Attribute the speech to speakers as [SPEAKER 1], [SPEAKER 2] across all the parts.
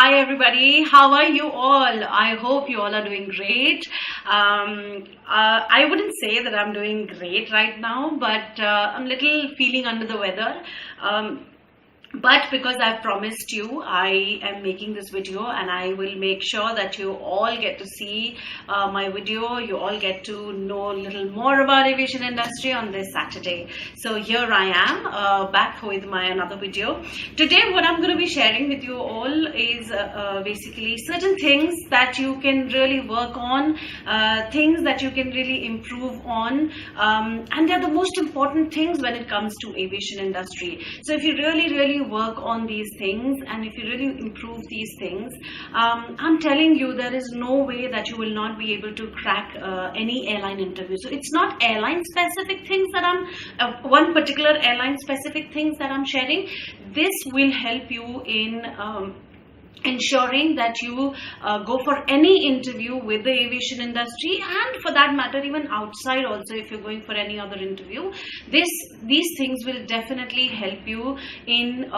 [SPEAKER 1] Hi everybody, how are you all? I hope you all are doing great. I wouldn't say that I'm doing great right now, but I'm a little feeling under the weather. But because I've promised you, I am making this video and I will make sure that you all get to see my video. You all get to know a little more about aviation industry on this Saturday. So here I am back with my another video. Today what I'm going to be sharing with you all is basically certain things that you can really work on, things that you can really improve on, and they're the most important things when it comes to aviation industry. So if you really work on these things and if you really improve these things, I'm telling you there is no way that you will not be able to crack any airline interview. So it's not airline specific things that I'm one particular airline specific things that I'm sharing. This will help you in ensuring that you go for any interview with the aviation industry, and for that matter even outside also. If you're going for any other interview, these things will definitely help you in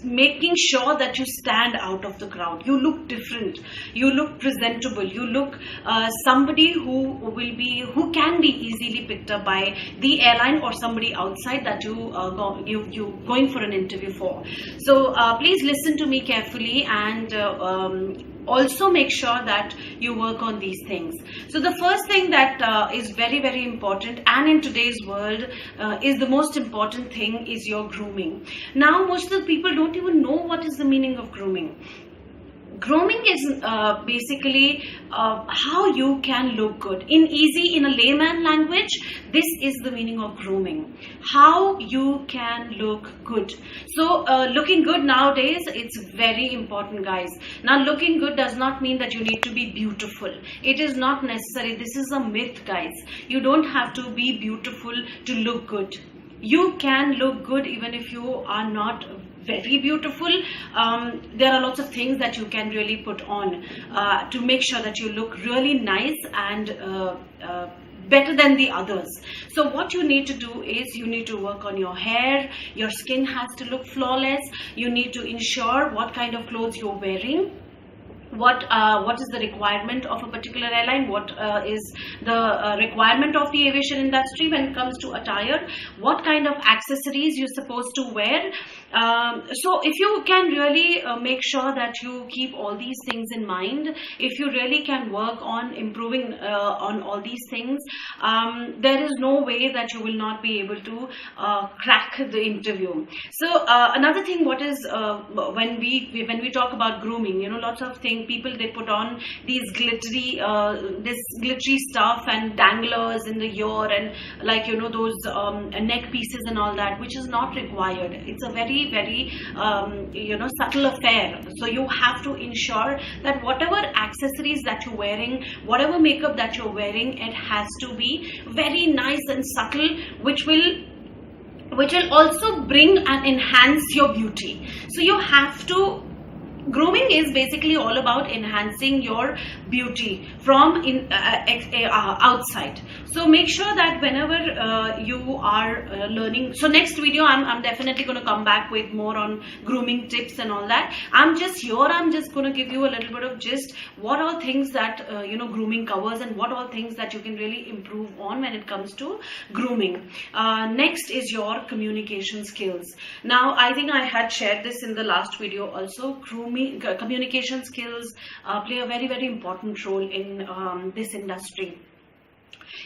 [SPEAKER 1] making sure that you stand out of the crowd. You look different, you look presentable, you look somebody who can be easily picked up by the airline or somebody outside that you going for an interview for. So please listen to me carefully and also make sure that you work on these things. So the first thing that is very important, and in today's world is the most important thing, is your grooming. Now most of the people don't even know what is the meaning of grooming. Grooming is basically how you can look good. In a layman language, this is the meaning of grooming. How you can look good. So looking good nowadays, it's very important, guys. Now looking good does not mean that you need to be beautiful. It is not necessary. This is a myth, guys. You don't have to be beautiful to look good. You can look good even if you are not very beautiful. There are lots of things that you can really put on to make sure that you look really nice and better than the others. So what you need to do is you need to work on your hair. Your skin has to look flawless. You need to ensure what kind of clothes you're wearing. What is the requirement of a particular airline, what is the requirement of the aviation industry when it comes to attire, what kind of accessories you're supposed to wear. So if you can really make sure that you keep all these things in mind, if you really can work on improving on all these things, there is no way that you will not be able to crack the interview. So another thing, what is when we talk about grooming, lots of things people, they put on these glittery stuff and danglers in the ear and those neck pieces and all that, which is not required. It's a very subtle affair. So you have to ensure that whatever accessories that you're wearing, whatever makeup that you're wearing, it has to be very nice and subtle, which will also bring and enhance your beauty. So you have to, grooming is basically all about enhancing your beauty from outside. So make sure that whenever you are learning, so next video I'm definitely going to come back with more on grooming tips and all that. I'm just going to give you a little bit of just what all things that grooming covers and what all things that you can really improve on when it comes to grooming. Next is your communication skills. Now I think I had shared this in the last video also. Communication skills play a very important role in this industry.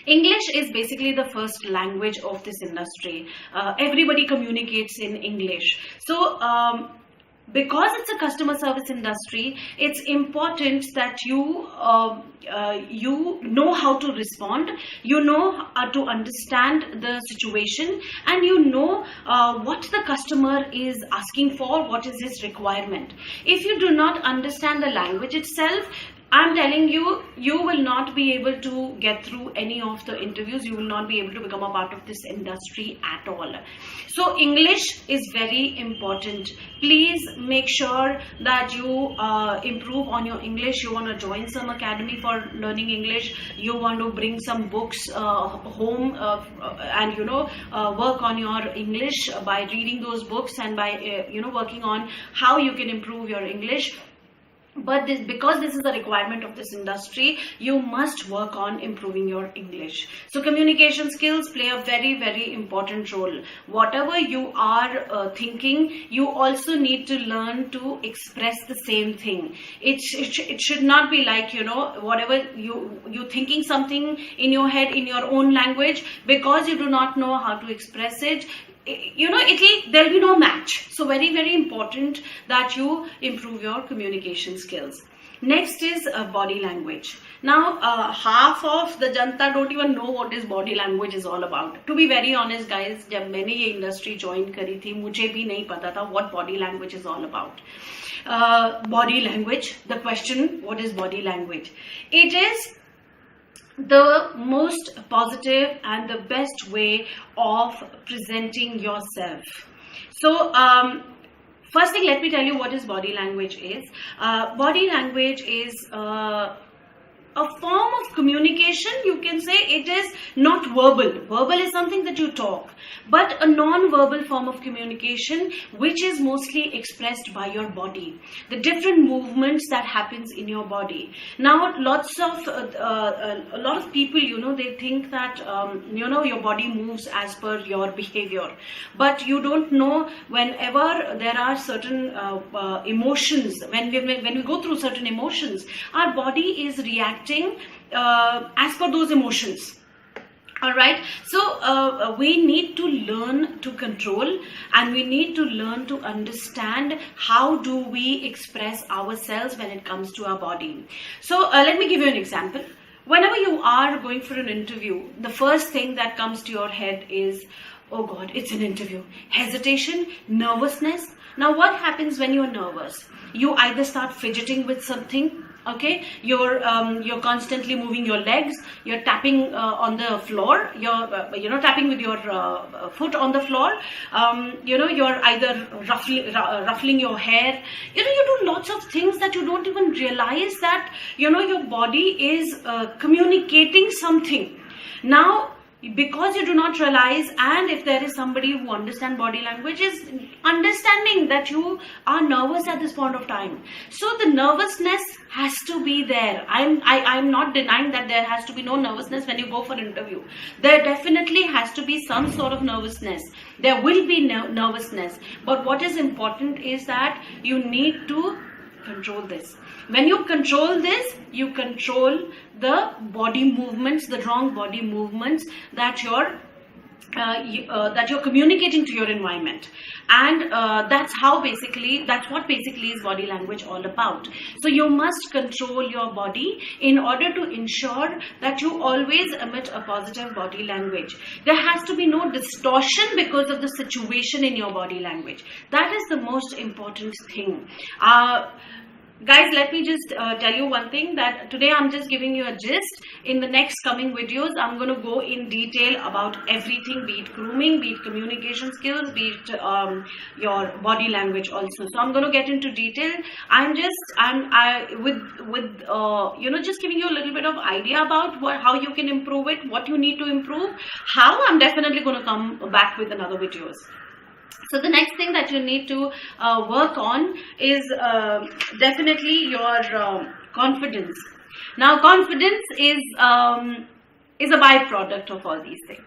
[SPEAKER 1] English is basically the first language of this industry. Everybody communicates in English. So because it's a customer service industry, it's important that you know how to respond, you know to understand the situation, and you know what the customer is asking for, what is his requirement. If you do not understand the language itself, I'm telling you, you will not be able to get through any of the interviews. You will not be able to become a part of this industry at all. So English is very important. Please make sure that you improve on your English. You want to join some academy for learning English. You want to bring some books home and work on your English by reading those books and by working on how you can improve your English. But because this is a requirement of this industry, you must work on improving your English. So communication skills play a very, very important role. Whatever you are thinking, you also need to learn to express the same thing. It should not be like, whatever you thinking something in your head in your own language, because you do not know how to express it. There'll be no match. So very, very important that you improve your communication skills. Next is body language. Now, half of the janta don't even know what is body language is all about. To be very honest, guys, जब मैंने ये industry join करी थी, मुझे भी नहीं पता था what body language is all about. Body language, the question, what is body language? It is the most positive and the best way of presenting yourself. So first thing, let me tell you what is body language is. Body language is a form of communication. You can say it is not verbal. Verbal is something that you talk, but a non-verbal form of communication which is mostly expressed by your body, the different movements that happens in your body. Now a lot of people, they think that your body moves as per your behavior, but you don't know, whenever there are certain emotions, when we go through certain emotions, our body is reacting as per those emotions. All right, so we need to learn to control, and we need to learn to understand how do we express ourselves when it comes to our body. So let me give you an example. Whenever you are going for an interview, the first thing that comes to your head is, oh God, it's an interview. Hesitation, nervousness. Now what happens when you're nervous? You either start fidgeting with something, okay, you're constantly moving your legs, you're tapping on the floor, you're tapping with your foot on the floor, you're either ruffling your hair, you do lots of things that you don't even realize that your body is communicating something. Now, because you do not realize, and if there is somebody who understands body language, is understanding that you are nervous at this point of time. So the nervousness has to be there. I'm not denying that there has to be no nervousness when you go for an interview. There definitely has to be some sort of nervousness. There will be nervousness. But what is important is that you need to control this. When you control this, you control the body movements, the wrong body movements that you're communicating to your environment, and that's what basically is body language all about. So you must control your body in order to ensure that you always emit a positive body language. There has to be no distortion because of the situation in your body language. That is the most important thing. Guys, let me just tell you one thing, that today I'm just giving you a gist. In the next coming videos, I'm going to go in detail about everything, be it grooming, be it communication skills, be it your body language also. So I'm going to get into detail. Just giving you a little bit of idea about how you can improve it, what you need to improve, how. I'm definitely going to come back with another videos. So the next thing that you need to work on is definitely your confidence. Now, confidence is a byproduct of all these things.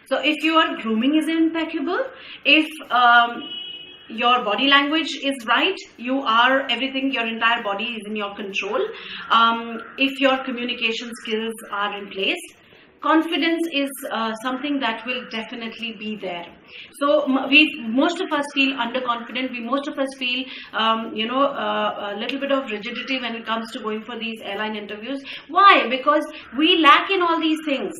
[SPEAKER 1] So if your grooming is impeccable, if your body language is right, your entire body is in your control, if your communication skills are in place, confidence is something that will definitely be there. So most of us feel underconfident. Most of us feel a little bit of rigidity when it comes to going for these airline interviews. Why? Because we lack in all these things.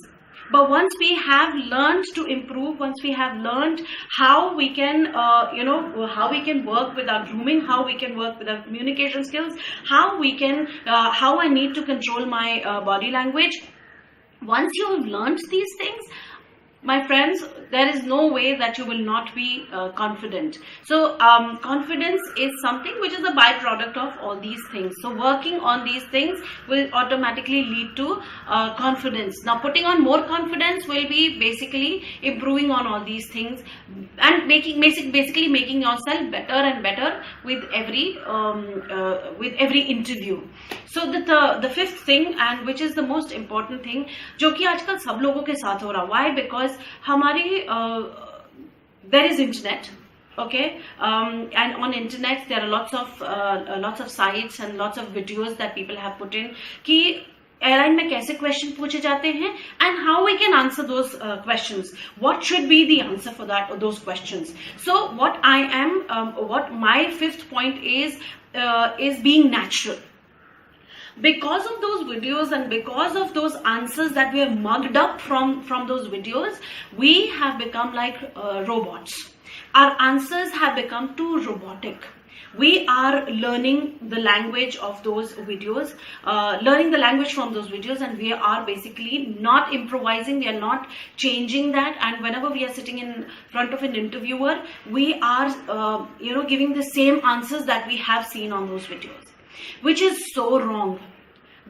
[SPEAKER 1] But once we have learned to improve, once we have learned how we can, how we can work with our grooming, how we can work with our communication skills, how we can, how I need to control my body language. Once you have learned these things, my friends, there is no way that you will not be confident. So confidence is something which is a byproduct of all these things. So working on these things will automatically lead to confidence. Now putting on more confidence will be basically improving on all these things and basically making yourself better and better with every interview. So the fifth thing, and which is the most important thing, जो कि आजकल सब लोगों के साथ हो रहा, why? Because हमारी there is internet, okay, and on internet there are lots of sites and lots of videos that people have put in कि airline में कैसे question पूछे जाते हैं and how we can answer those questions, what should be the answer for those questions. So what my fifth point is being natural. Because of those videos and because of those answers that we have mugged up from those videos, we have become like robots. Our answers have become too robotic. We are learning the language of those videos, learning the language from those videos, and we are basically not improvising, we are not changing that. And whenever we are sitting in front of an interviewer, we are giving the same answers that we have seen on those videos, which is so wrong.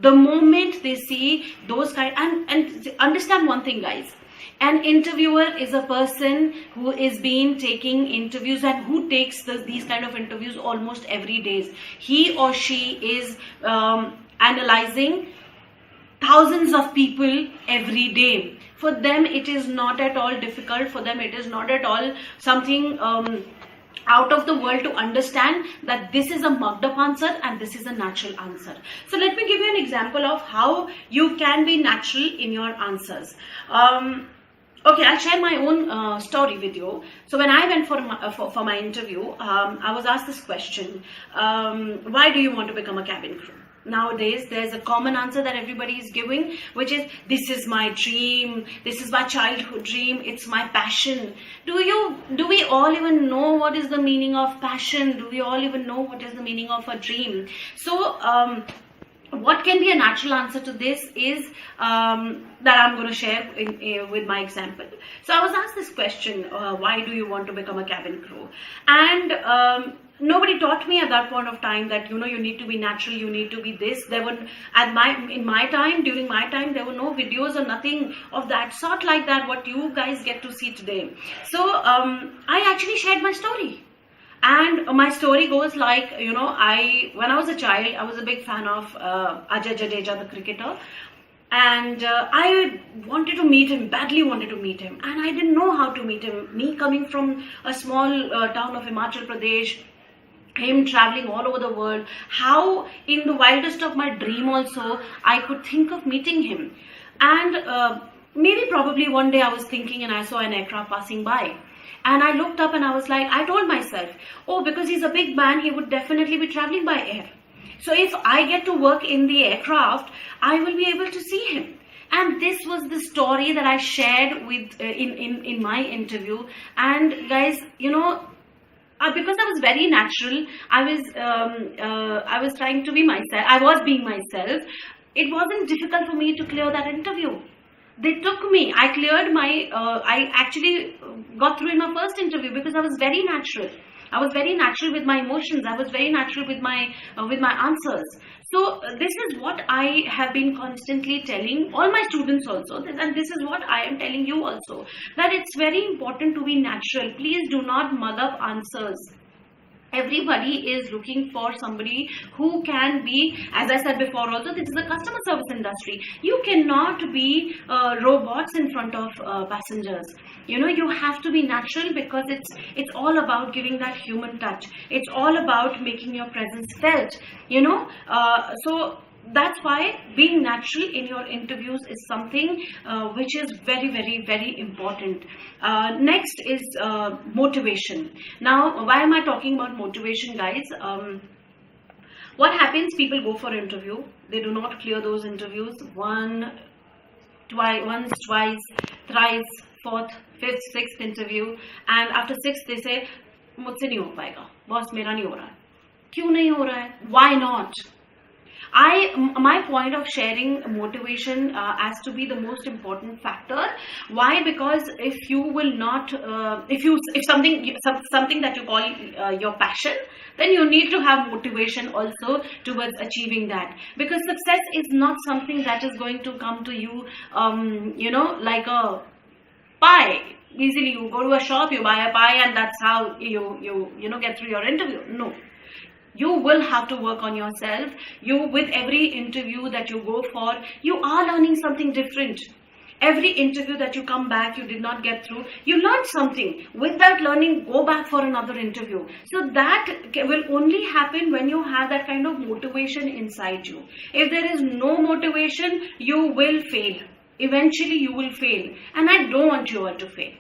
[SPEAKER 1] The moment they see those kind, and understand one thing, guys, an interviewer is a person who is been taking interviews and who takes these kind of interviews almost every day. He or she is analyzing thousands of people every day. For them it is not at all difficult, for them it is not at all something out of the world to understand that this is a mugged up answer and this is a natural answer. So let me give you an example of how you can be natural in your answers. Okay, I'll share my own story with you. So when I went for my interview, I was asked this question, why do you want to become a cabin crew? Nowadays, there's a common answer that everybody is giving, which is, this is my dream, this is my childhood dream, it's my passion. Do we all even know what is the meaning of passion? Do we all even know what is the meaning of a dream? So, what can be a natural answer to this is that I'm going to share with my example. So I was asked this question, why do you want to become a cabin crew? And nobody taught me at that point of time that, you need to be natural, you need to be this. There were, during my time, there were no videos or nothing of that sort like that, what you guys get to see today. So I actually shared my story. And my story goes like, when I was a child, I was a big fan of Ajay Jadeja, the cricketer. And I wanted to meet him, badly wanted to meet him. And I didn't know how to meet him. Me coming from a small town of Himachal Pradesh, him traveling all over the world, how in the wildest of my dream also, I could think of meeting him. And maybe probably one day I was thinking and I saw an aircraft passing by. And I looked up and I was like, I told myself, oh, because he's a big man, he would definitely be traveling by air. So if I get to work in the aircraft, I will be able to see him. And this was the story that I shared with in my interview. And guys, because I was very natural, I was trying to be myself. I was being myself. It wasn't difficult for me to clear that interview. They took me. I cleared I actually got through in my first interview because I was very natural. I was very natural with my emotions. I was very natural with my answers. So this is what I have been constantly telling all my students also, and this is what I am telling you also, that it's very important to be natural. Please do not mug up answers. Everybody is looking for somebody who can be, as I said before also, this is a customer service industry. You cannot be robots in front of passengers. You have to be natural because it's all about giving that human touch. It's all about making your presence felt, so that's why being natural in your interviews is something which is very, very, very important. Next is motivation. Now, why am I talking about motivation, guys? What happens? People go for an interview. They do not clear those interviews. 1, twice, once, twice, thrice, fourth, fifth, sixth interview, and after sixth they say मुझसे नहीं हो पाएगा, boss मेरा नहीं हो रहा है. क्यों नहीं हो रहा है? Why not? My point of sharing motivation has to be the most important factor. Why? Because if you will not, if something that you call your passion, then you need to have motivation also towards achieving that. Because success is not something that is going to come to you, like a pie. Easily, you go to a shop, you buy a pie, and that's how you get through your interview. No. You will have to work on yourself. With every interview that you go for, you are learning something different. Every interview that you come back, you did not get through, you learned something. With that learning, go back for another interview. So that will only happen when you have that kind of motivation inside you. If there is no motivation, you will fail. Eventually, you will fail. And I don't want you all to fail.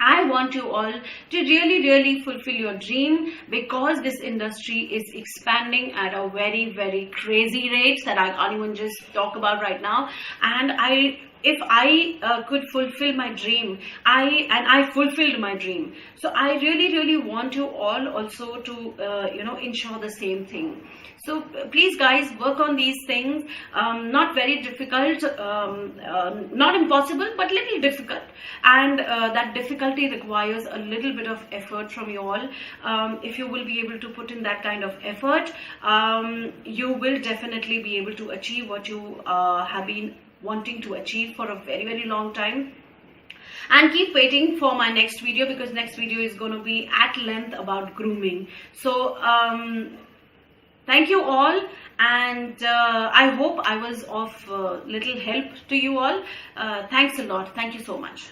[SPEAKER 1] I want you all to really, really fulfill your dream, because this industry is expanding at a very, very crazy rate that I can't even just talk about right now. And if I could fulfill my dream, I fulfilled my dream. So I really, really want you all also to ensure the same thing. So please guys, work on these things. Not very difficult, not impossible, but little difficult, and that difficulty requires a little bit of effort from you all. If you will be able to put in that kind of effort, you will definitely be able to achieve what you have been wanting to achieve for a very, very long time. And keep waiting for my next video, because next video is going to be at length about grooming. So thank you all, and I hope I was of little help to you all. Thanks a lot. Thank you so much.